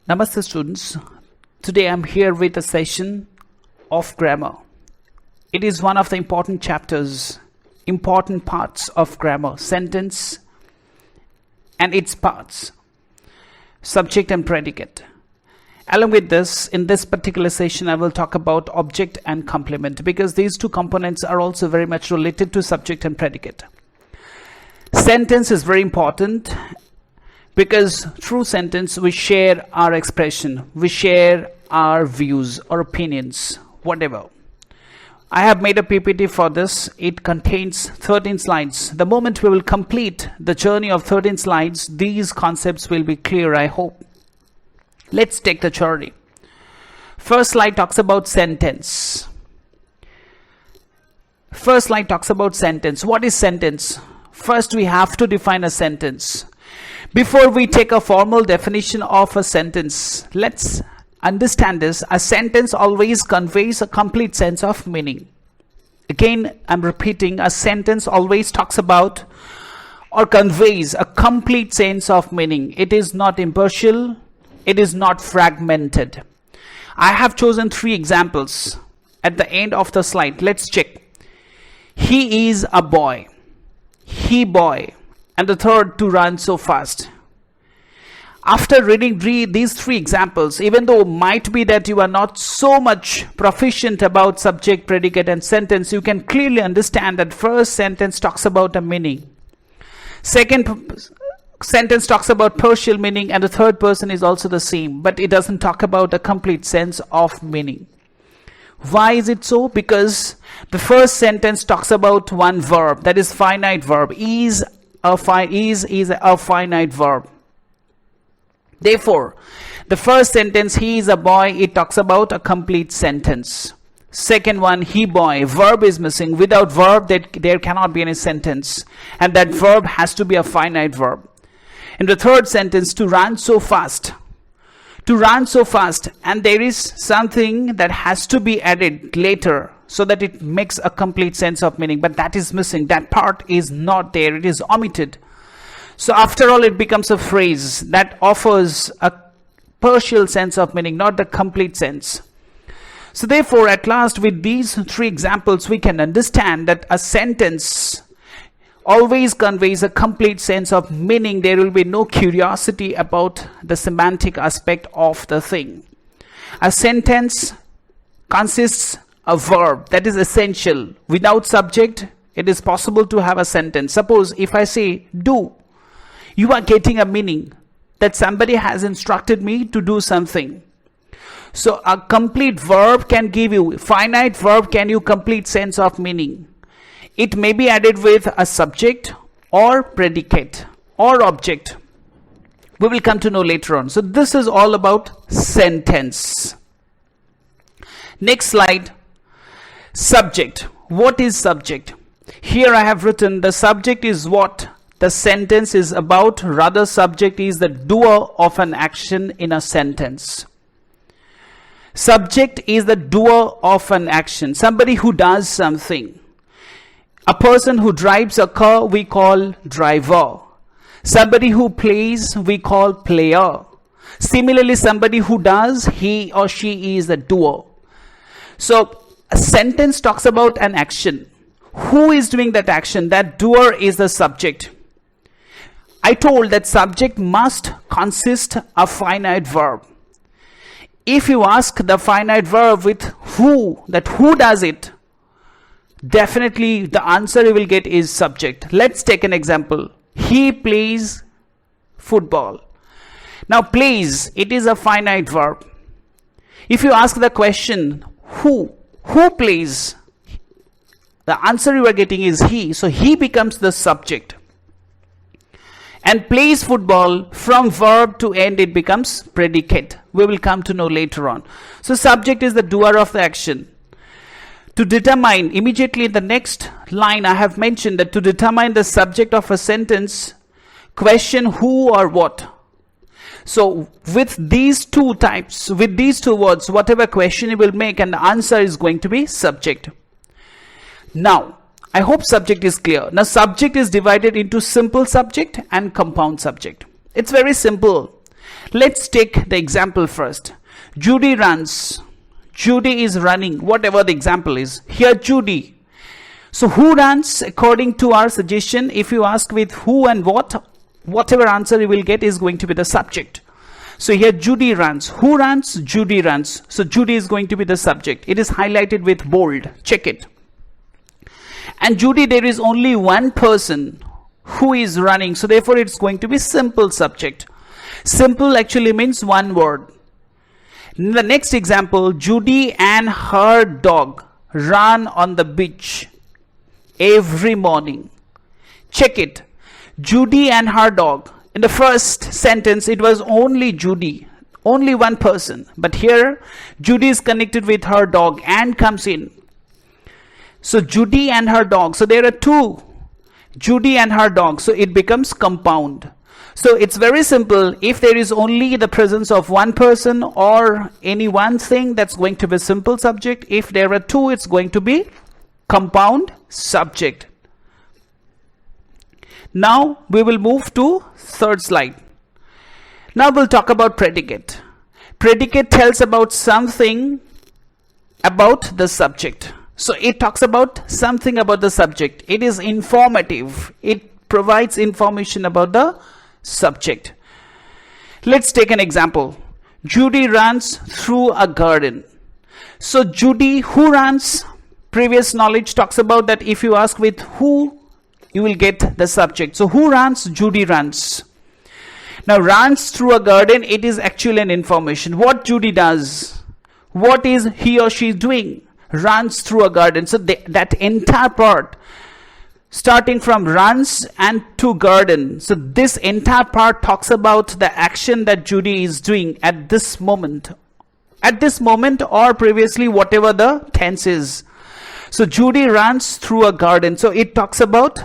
Namaste students. Today I'm here with a session of grammar. It is one of the important chapters, important parts of grammar, sentence and its parts, subject and predicate. Along with this, in this particular session I will talk about object and complement because these two components are also very much related to subject and predicate. Sentence is very important because through sentence we share our expression, we share our views or opinions, whatever. I have made a P.P.T for this. It contains 13 slides. The moment we will complete the journey of 13 slides, these concepts will be clear, I hope. Let's take the journey. First slide talks about sentence. First slide talks about sentence. What is sentence? First we have to define a sentence. Before we take a formal definition of a sentence, let's understand this. A sentence always conveys a complete sense of meaning. Again, I'm repeating, a sentence always talks about or conveys a complete sense of meaning. It is not impartial, it is not fragmented. I have chosen 3 examples at the end of the slide. Let's check. He is a boy. He boy. And the third, to run so fast. After reading these 3 examples, even though it might be that you are not so much proficient about subject, predicate and sentence, you can clearly understand that first sentence talks about a meaning. Second sentence talks about partial meaning, and the third person is also the same, but it doesn't talk about a complete sense of meaning. Why is it so? Because the first sentence talks about one verb, that is finite verb. Is a finite verb. Therefore, the first sentence, he is a boy, it talks about a complete sentence. Second one, he boy, verb is missing. Without verb, there cannot be any sentence. And that verb has to be a finite verb. In the third sentence, to run so fast. To run so fast. And there is something that has to be added later so that it makes a complete sense of meaning. But that is missing. That part is not there. It is omitted. So after all, it becomes a phrase that offers a partial sense of meaning, not the complete sense. So therefore, at last, with these 3 examples, we can understand that a sentence always conveys a complete sense of meaning. There will be no curiosity about the semantic aspect of the thing. A sentence consists of verb, that is essential. Without subject, it is possible to have a sentence. Suppose if I say do, you are getting a meaning that somebody has instructed me to do something. So a complete verb can give you, finite verb can give complete sense of meaning. It may be added with a subject or predicate or object. We will come to know later on. So this is all about sentence. Next slide. Subject. What is subject? Here I have written the subject is what the sentence is about. Rather, subject is the doer of an action in a sentence. Subject is the doer of an action. Somebody who does something. A person who drives a car we call driver. Somebody who plays we call player. Similarly, somebody who does, he or she is the doer. So a sentence talks about an action. Who is doing that action? That doer is the subject. I told that subject must consist of finite verb. If you ask the finite verb with who, that who does it, definitely the answer you will get is subject. Let's take an example. He plays football. Now plays, it is a finite verb. If you ask the question who plays, the answer you are getting is he. So he becomes the subject. And plays football, from verb to end it becomes predicate. We will come to know later on. So subject is the doer of the action. To determine, immediately in the next line I have mentioned that to determine the subject of a sentence, question who or what. So with these 2 types, with these 2 words, whatever question you will make, and the answer is going to be subject. Now, I hope subject is clear. Now subject is divided into simple subject and compound subject. It's very simple. Let's take the example first. Judy runs. Judy is running, whatever the example is. Here Judy. So who runs? According to our suggestion, if you ask with who and what, whatever answer you will get is going to be the subject. So here Judy runs. Who runs? Judy runs. So Judy is going to be the subject. It is highlighted with bold. Check it. And Judy, there is only one person who is running. So therefore it's going to be simple subject. Simple actually means one word. In the next example, Judy and her dog run on the beach every morning. Check it. Judy and her dog. In the first sentence, it was only Judy, only one person. But here, Judy is connected with her dog and comes in. So Judy and her dog. So there are two. Judy and her dog. So it becomes compound. So it's very simple. If there is only the presence of one person or any one thing, that's going to be simple subject. If there are two, it's going to be compound subject. Now we will move to third slide. Now we'll talk about predicate. Predicate tells about something about the subject. So it talks about something about the subject. It is informative. It provides information about the subject. Let's take an example. Judy runs through a garden. So Judy, who runs? Previous knowledge talks about that if you ask with who, you will get the subject. So who runs? Judy runs. Now runs through a garden, it is actually an information. What Judy does? What is he or she doing? Runs through a garden. So that entire part, starting from runs and to garden. So this entire part talks about the action that Judy is doing at this moment. At this moment or previously, whatever the tense is. So Judy runs through a garden. So it talks about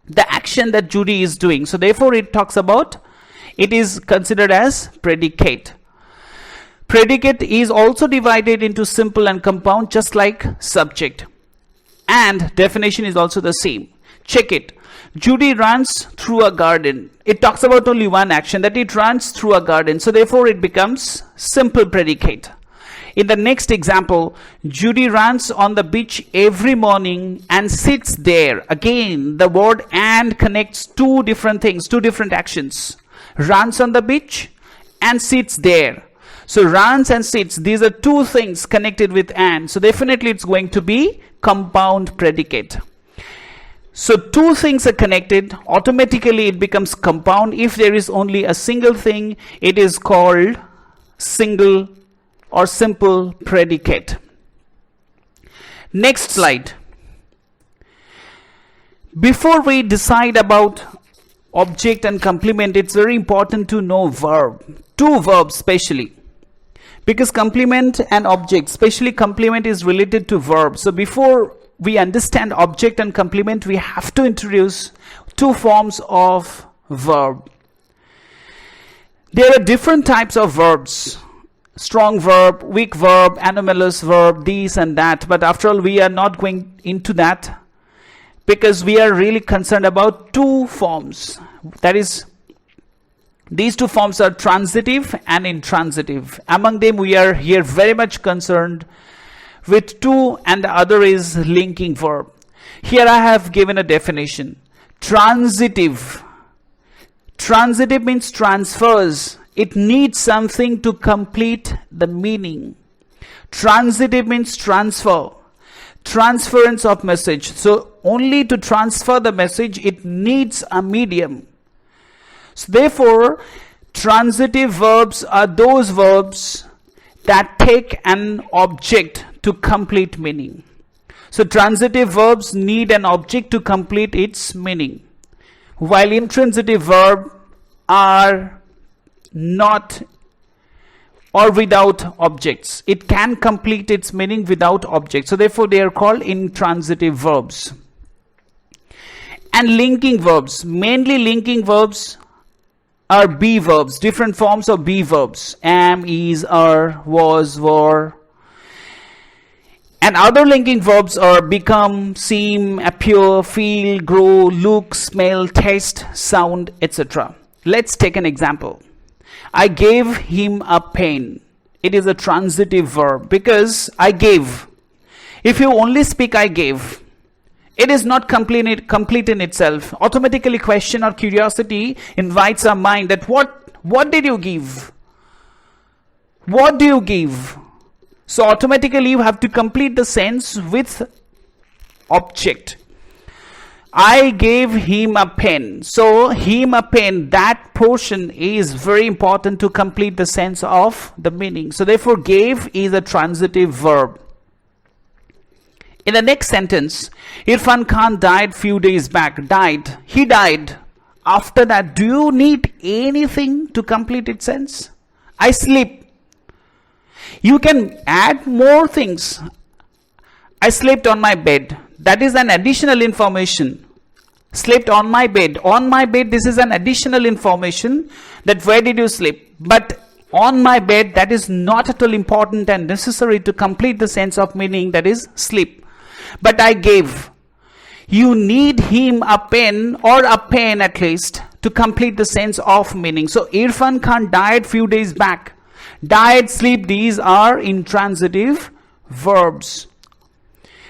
the action that Judy is doing. So therefore it talks about, it is considered as predicate. Predicate is also divided into simple and compound, just like subject. And definition is also the same. Check it. Judy runs through a garden. It talks about only one action, that it runs through a garden. So therefore it becomes simple predicate. In the next example, Judy runs on the beach every morning and sits there. Again, the word and connects two different things, two different actions. Runs on the beach and sits there. So runs and sits, these are two things connected with and. So definitely it's going to be compound predicate. So two things are connected, automatically it becomes compound. If there is only a single thing, it is called single or simple predicate. Next slide. Before we decide about object and complement, it's very important to know verb. Two verbs specially. Because complement and object, especially complement, is related to verb. So before we understand object and complement, we have to introduce two forms of verb. There are different types of verbs. Strong verb, weak verb, anomalous verb, this and that. But after all, we are not going into that because we are really concerned about two forms. That is, these two forms are transitive and intransitive. Among them, we are here very much concerned with two, and the other is linking verb. Here I have given a definition. Transitive. Transitive means transfers. It needs something to complete the meaning. Transitive means transfer. Transference of message. So only to transfer the message, it needs a medium. So therefore, transitive verbs are those verbs that take an object to complete meaning. So transitive verbs need an object to complete its meaning, while intransitive verbs are not or without objects. It can complete its meaning without objects. So therefore they are called intransitive verbs. And linking verbs, mainly linking verbs are be verbs, different forms of be verbs. Am, is, are, was, were. And other linking verbs are become, seem, appear, feel, grow, look, smell, taste, sound, etc. Let's take an example. I gave him a pen. It is a transitive verb because I gave. If you only speak I gave, it is not complete in itself. Automatically question or curiosity invites our mind that what did you give? What do you give? So automatically you have to complete the sentence with object. I gave him a pen. So him a pen, that portion is very important to complete the sense of the meaning. So therefore gave is a transitive verb. In the next sentence, Irfan Khan died few days back. Died. He died. After that, do you need anything to complete its sense? I sleep. You can add more things. I slept on my bed. That is an additional information. Slept on my bed. On my bed, this is an additional information that where did you sleep? But on my bed, that is not at all important and necessary to complete the sense of meaning, that is sleep. But I gave. You need him a pen or a pen at least to complete the sense of meaning. So Irfan Khan died few days back. Died, sleep, these are intransitive verbs.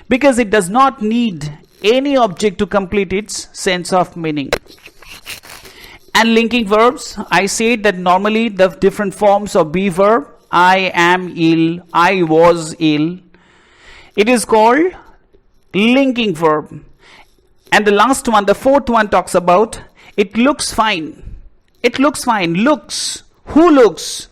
Because it does not need any object to complete its sense of meaning. And linking verbs, I said that normally the different forms of be verb, I am ill, I was ill, it is called linking verb. And the last one, the fourth one, talks about it looks fine. It looks fine. Looks. Who looks?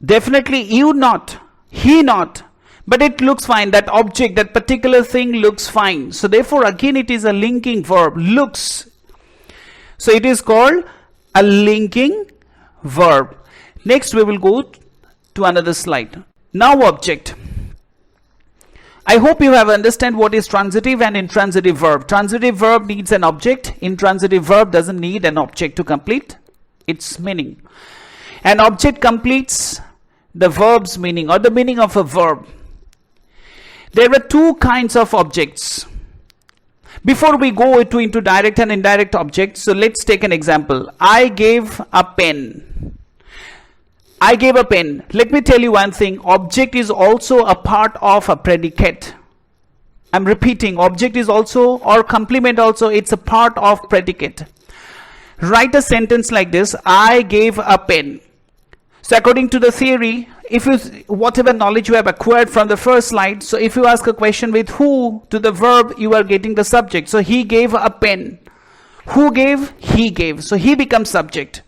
Definitely you not, he not. But it looks fine. That object, that particular thing looks fine. So therefore again it is a linking verb. Looks. So it is called a linking verb. Next we will go to another slide. Now object. I hope you have understand what is transitive and intransitive verb. Transitive verb needs an object. Intransitive verb doesn't need an object to complete its meaning. An object completes the verb's meaning or the meaning of a verb. There are two kinds of objects. Before we go into direct and indirect objects, so let's take an example. I gave a pen. I gave a pen. Let me tell you one thing. Object is also a part of a predicate. I'm repeating. Object is also, or complement also, it's a part of predicate. Write a sentence like this. I gave a pen. So according to the theory, if you, whatever knowledge you have acquired from the first slide, so if you ask a question with who to the verb, you are getting the subject. So he gave a pen. Who gave? He gave. So he becomes subject.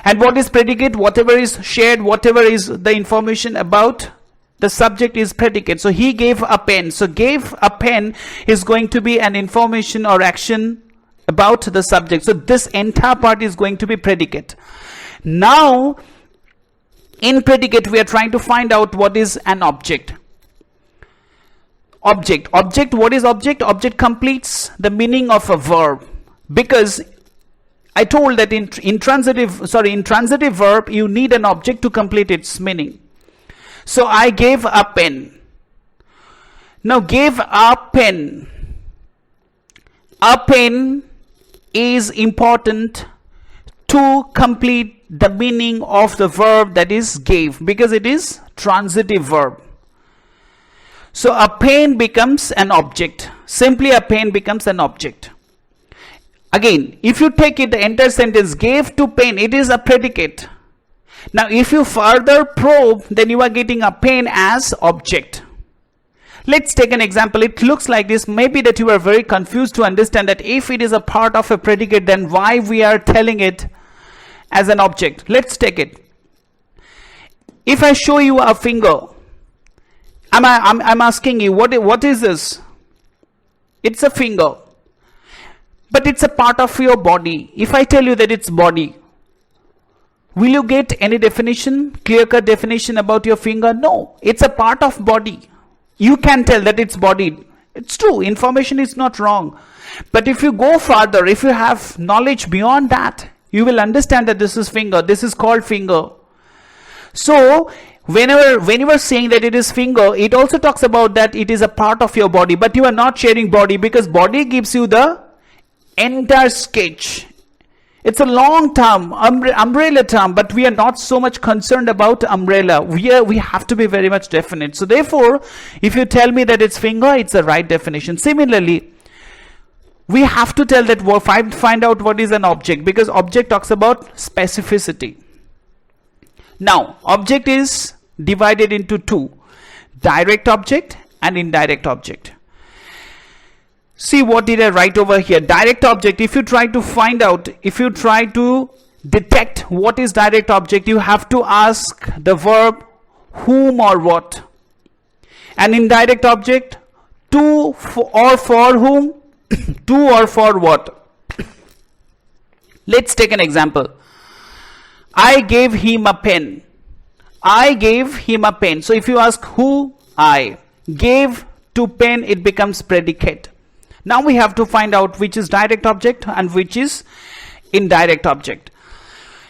And what is predicate? Whatever is shared, whatever is the information about the subject is predicate. So he gave a pen. So gave a pen is going to be an information or action about the subject. So this entire part is going to be predicate. Now, in predicate, we are trying to find out what is an object. Object. Object, what is object? Object completes the meaning of a verb. Because I told that in intransitive verb, you need an object to complete its meaning. So I gave a pen. Now gave a pen. A pen is important to complete the meaning of the verb, that is gave, because it is transitive verb. So a pen becomes an object. Simply a pen becomes an object. Again, if you take it, the entire sentence, gave to pen, it is a predicate. Now if you further probe, then you are getting a pen as object. Let's take an example. It looks like this. Maybe that you are very confused to understand that if it is a part of a predicate, then why we are telling it as an object. Let's take it. If I show you a finger, I'm asking you, what is this? It's a finger. But it's a part of your body. If I tell you that it's body, will you get any definition, clear-cut definition about your finger? No, it's a part of body. You can tell that it's body. It's true, information is not wrong. But if you go further, if you have knowledge beyond that, you will understand that this is finger. This is called finger. So, when you are saying that it is finger, it also talks about that it is a part of your body. But you are not sharing body, because body gives you the entire sketch. It's a long term, umbrella term, but we are not so much concerned about umbrella. We have to be very much definite. So therefore, if you tell me that it's finger, it's the right definition. Similarly, we have to tell that find out what is an object, because object talks about specificity. Now, object is divided into two: direct object and indirect object. See, what did I write over here? Direct object, if you try to find out, if you try to detect what is direct object, you have to ask the verb whom or what. An indirect object, to or for whom, to or for what. Let's take an example. I gave him a pen. I gave him a pen. So if you ask who, I gave to pen, it becomes predicate. Now we have to find out which is direct object and which is indirect object.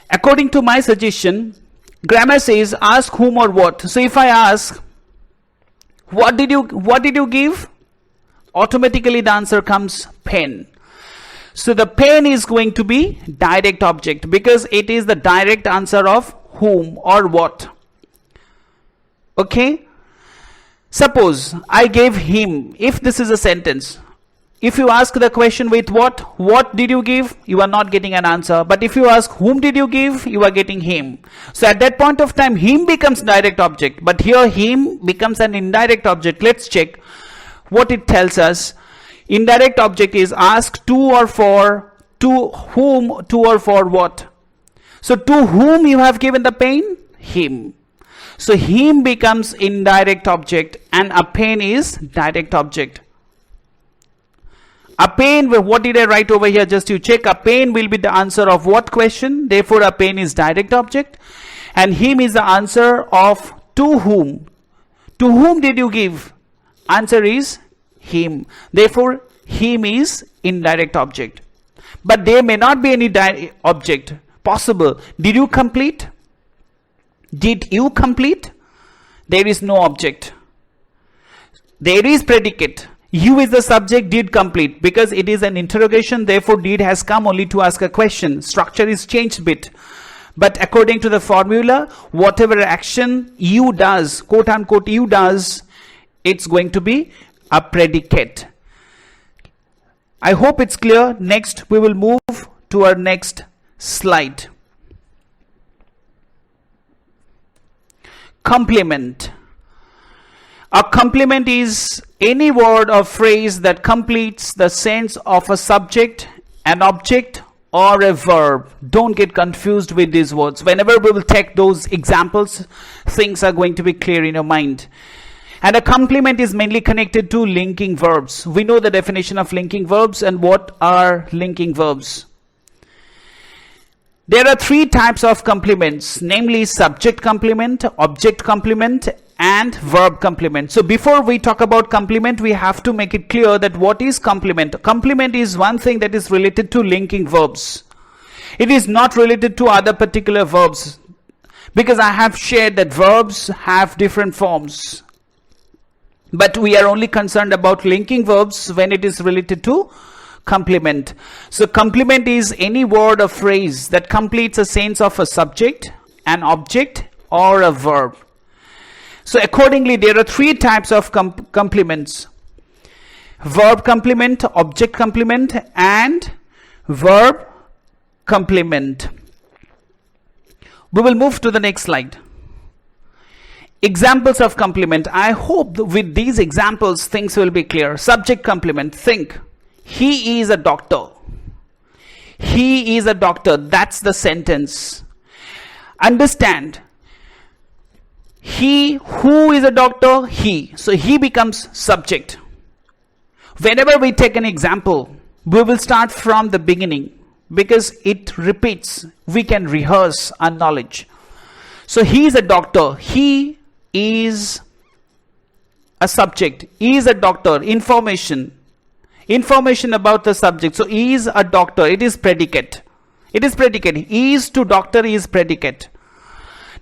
According to my suggestion, grammar says ask whom or what. So if I ask, what did you give? Automatically the answer comes pen. So the pen is going to be direct object because it is the direct answer of whom or what. Okay? Suppose I gave him. If this is a sentence, if you ask the question with what did you give? You are not getting an answer. But if you ask whom did you give? You are getting him. So at that point of time, him becomes direct object. But here him becomes an indirect object. Let's check what it tells us. Indirect object is ask to or for, to whom, to or for what. So to whom you have given the pen? Him. So him becomes indirect object and a pen is direct object. A pen, what did I write over here? Just to check, a pen will be the answer of what question? Therefore, a pen is direct object. And him is the answer of to whom. To whom did you give? Answer is him. Therefore, him is indirect object. But there may not be any object possible. Did you complete? Did you complete? There is no object. There is predicate. You is the subject, did complete, because it is an interrogation, therefore did has come only to ask a question. Structure is changed bit. But according to the formula, whatever action you does, quote unquote you does, it's going to be a predicate. I hope it's clear. Next, we will move to our next slide. Complement. A complement is any word or phrase that completes the sense of a subject, an object, or a verb. Don't get confused with these words. Whenever we will take those examples, things are going to be clear in your mind. And a complement is mainly connected to linking verbs. We know the definition of linking verbs and what are linking verbs. There are three types of complements, namely subject complement, object complement, and verb complement. So before we talk about complement, we have to make it clear that what is complement. Complement is one thing that is related to linking verbs. It is not related to other particular verbs, because I have shared that verbs have different forms. But we are only concerned about linking verbs when it is related to complement. So complement is any word or phrase that completes a sense of a subject, an object, or a verb. So accordingly, there are three types of complements: verb complement, object complement, and verb complement. We will move to the next slide. Examples of complement. I hope with these examples things will be clear. Subject complement. Think, he is a doctor. He is a doctor. That's the sentence. Understand, he who is a doctor, he. So he becomes subject. Whenever we take an example, we will start from the beginning because it repeats. We can rehearse our knowledge. So he is a doctor. He is a subject. He is a doctor. Information about the subject. So he is a doctor. It is predicate. It is predicate. He is to doctor is predicate.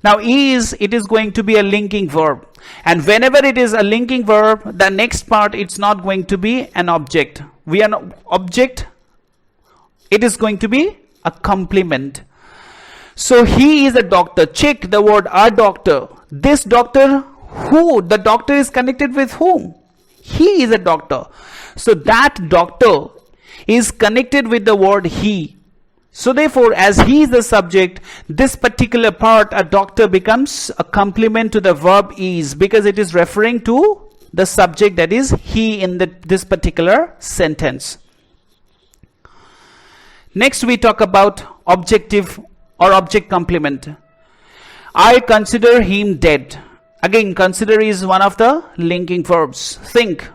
Now it is going to be a linking verb, and whenever it is a linking verb, the next part it's not going to be an object. We are not object. It is going to be a complement. So he is a doctor. Check the word a doctor. This doctor, who? The doctor is connected with whom? He is a doctor. So that doctor is connected with the word he. So therefore, as he is the subject, this particular part, a doctor, becomes a complement to the verb is, because it is referring to the subject, that is he, in this particular sentence. Next we talk about objective or object complement. I consider him dead. Again, consider is one of the linking verbs. Think.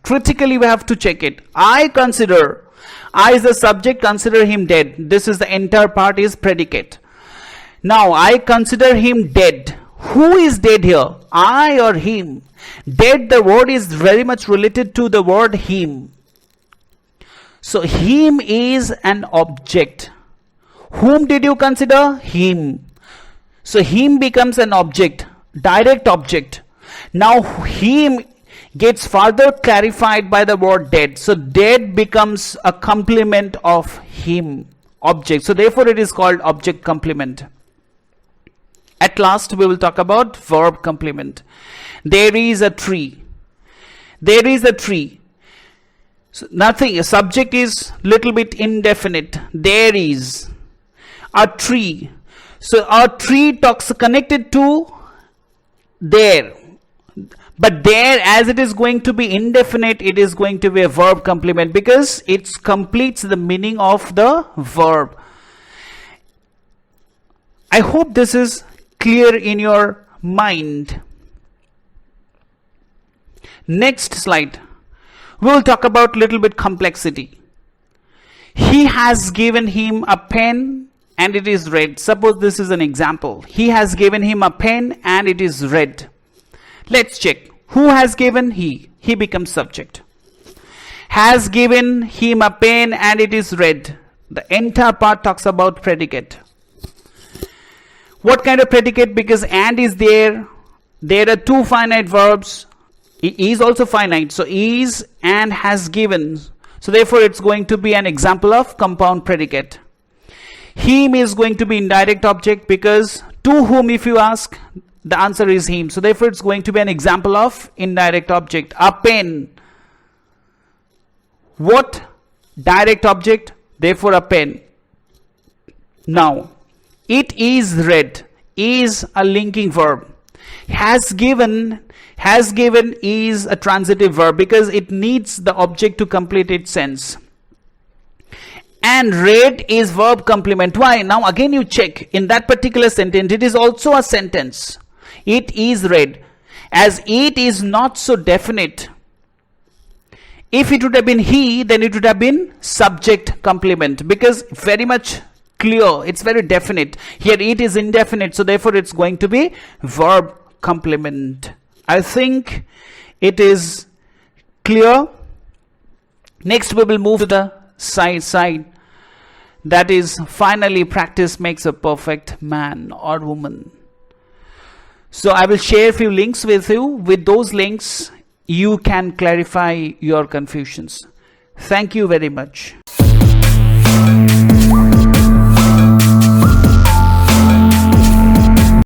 Critically we have to check it. I consider. I is the subject, consider him dead. This is the entire part is predicate. Now I consider him dead. Who is dead here? I or him? Dead, the word is very much related to the word him. So him is an object. Whom did you consider? Him. So him becomes an object, direct object. Now him gets further clarified by the word dead. So dead becomes a complement of him, object. So therefore it is called object complement. At last we will talk about verb complement. There is a tree. There is a tree. So nothing, a subject is little bit indefinite. There is a tree. So a tree talks connected to there. But there, as it is going to be indefinite, it is going to be a verb complement because it completes the meaning of the verb. I hope this is clear in your mind. Next slide. We will talk about little bit complexity. He has given him a pen and it is red. Suppose this is an example. He has given him a pen and it is red. Let's check. Who has given? He. He becomes subject. Has given him a pen and it is red. The entire part talks about predicate. What kind of predicate? Because and is there. There are two finite verbs. Is also finite. So is and has given. So therefore it's going to be an example of compound predicate. Him is going to be indirect object because to whom, if you ask, the answer is him. So therefore it's going to be an example of indirect object. A pen. What? Direct object. Therefore a pen. Now it is red. Is a linking verb. Has given is a transitive verb because it needs the object to complete its sense. And red is verb complement. Why? Now again you check. In that particular sentence it is also a sentence. It is red. As it is not so definite. If it would have been he, then it would have been subject complement because very much clear. It's very definite. Here it is indefinite. So therefore it's going to be verb complement. I think it is clear. Next we will move to the side. That is, finally practice makes a perfect man or woman. So I will share a few links with you. With those links, you can clarify your confusions. Thank you very much.